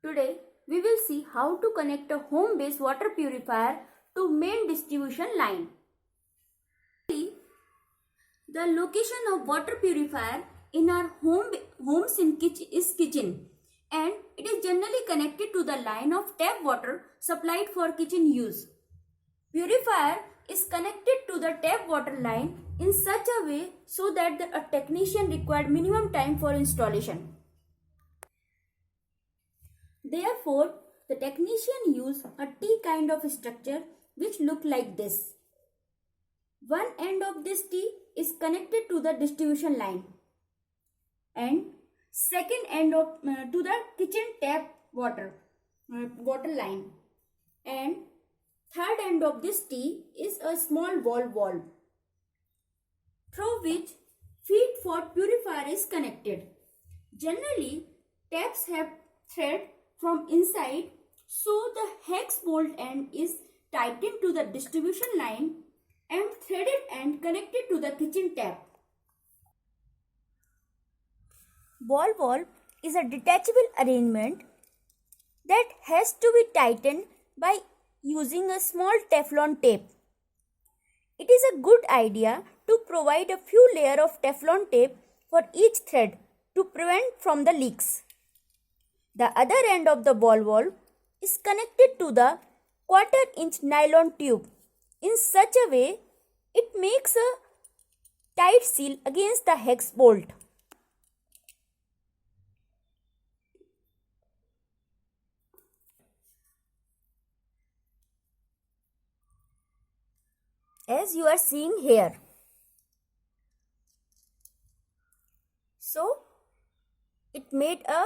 Today we will see how to connect a home-based water purifier to main distribution line. The location of water purifier in our homes is kitchen, and it is generally connected to the line of tap water supplied for kitchen use. Purifier is connected to the tap water line in such a way so that a technician required minimum time for installation. Therefore, the technician used a T kind of structure which look like this. One end of this T is connected to the distribution line and second end to the kitchen tap water line, and third end of this T is a small valve through which feed for purifier is connected. Generally, taps have thread from inside, so the hex bolt end is tightened to the distribution line and threaded end connected to the kitchen tap. Ball valve is a detachable arrangement that has to be tightened by using a small Teflon tape. It is a good idea to provide a few layers of Teflon tape for each thread to prevent from the leaks. The other end of the ball valve is connected to the 1/4 inch nylon tube in such a way it makes a tight seal against the hex bolt. As you are seeing here. So, it made a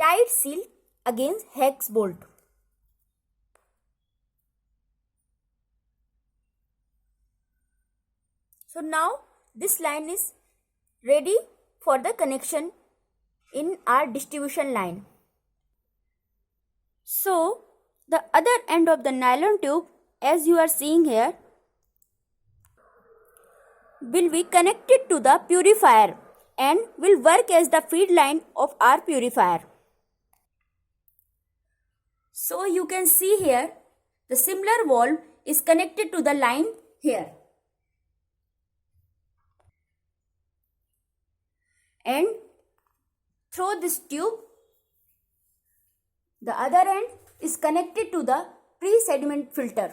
tight seal against hex bolt. So now this line is ready for the connection in our distribution line. So the other end of the nylon tube, as you are seeing here, will be connected to the purifier and will work as the feed line of our purifier. So you can see here the similar valve is connected to the line here, and through this tube the other end is connected to the pre-sediment filter.